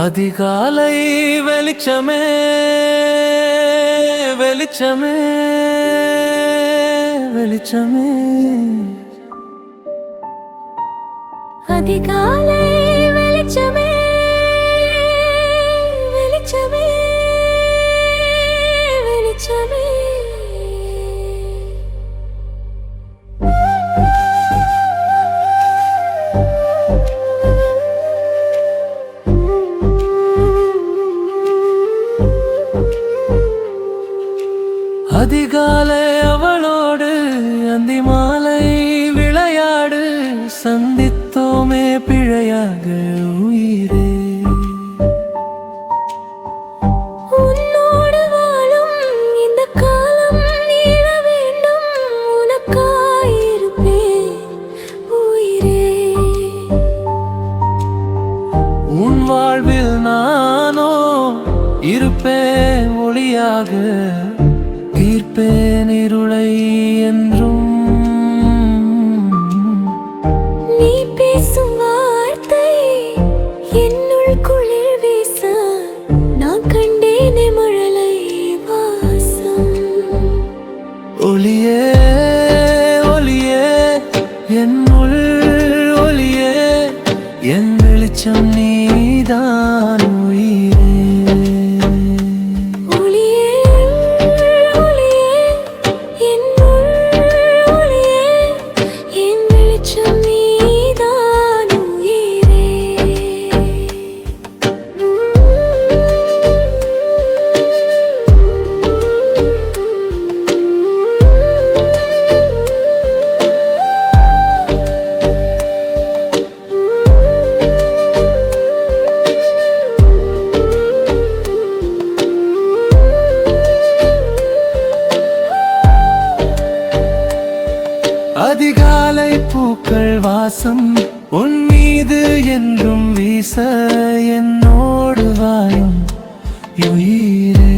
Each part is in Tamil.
அதிகாலை வெளிச்சமே வெளிச்சமே வெளிச்சமே அதிகாலை வெளிச்சமே வெளிச்சமே வெளிச்சமே அதிகாலை அவளோடு அந்தி மாலை விளையாடு சந்தித்தோமே பிழையாக உயிரே உன்னோடு வாழும் இந்த காலம் நீள வேண்டும் உனக்காயிருப்பேன் உயிரே உன் வாழ்வில் நானோ இருப்பேன் ஒளியாக தீர்ப்பேன் இருளை என்றும் நீ பேசும் வார்த்தை என்னுள் குளிர் வீச நான் கண்டேனே மழலை வாசம் ஒளியே ஒளியே என்னுள் ஒளியே என் வெளிச்சம் நீதான் உயிரே அதிகாலை பூக்கள் வாசம் உன் மீது என்றும் வீச என்னோடு வாயும் உயிரே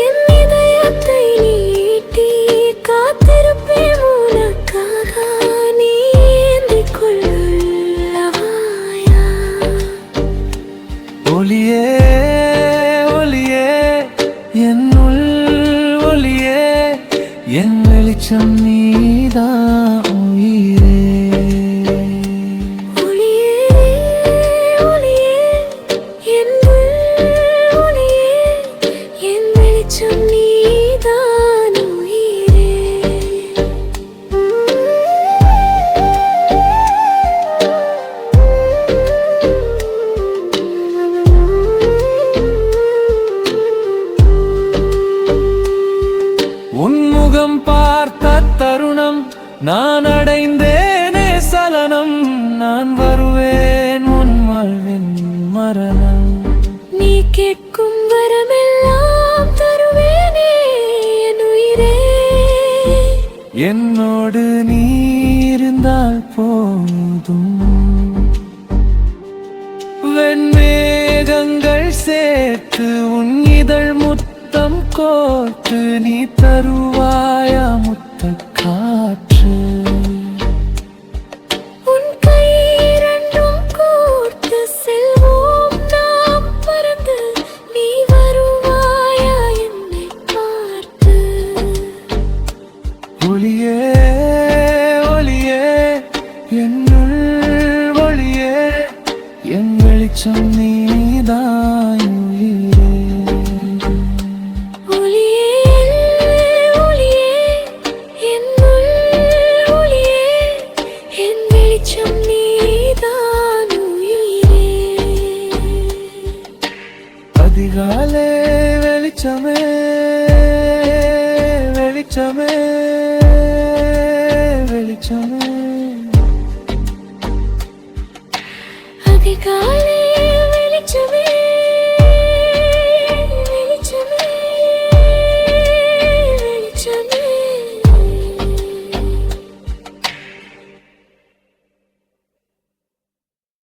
என் இதயத்தை நீட்டி காத்திருப்பேன் உனக்காக நீ ஏந்திக் கொள்ளவாயா ஒளியே ஒளியே என்னுள் ஒளியே என் வெளிச்சம் நீதான் உயிரே ஒளியே ஒளியே என்னுள் ஒளியே என் வெளிச்சம் நீதான் உயிரே உன்முகம் பார்த்த தருணம் நான் அடைந்தேனே சலனம் நான் வருவேன் உன் வாழ்வின் மரணம் நீ கேட்கும் வரமெல்லாம் தருவேனே என் உயிரே என்னோடு நீ இருந்தால் போதும் வெண்மேகங்கள் சேர்த்து உன் இதழ் முத்தம் கோர்த்து நீ தருவாயா முத்த காற்று உன் கை இரண்டும் கோர்த்து செல்வோம் நாம் பறந்து நீ வருவாயா என்னை பார்த்து ஒளியே ஒளியே என்னுள் ஒளியே என் வெளிச்சம் நீதான் உயிரே ஒளியே ஒளியே என்னுள் ஒளியே என் வெளிச்சம் நீதான் உயிரே அதிகாலை வெளிச்சமே வெளிச்சமே வெளிச்சமே அதிகாலை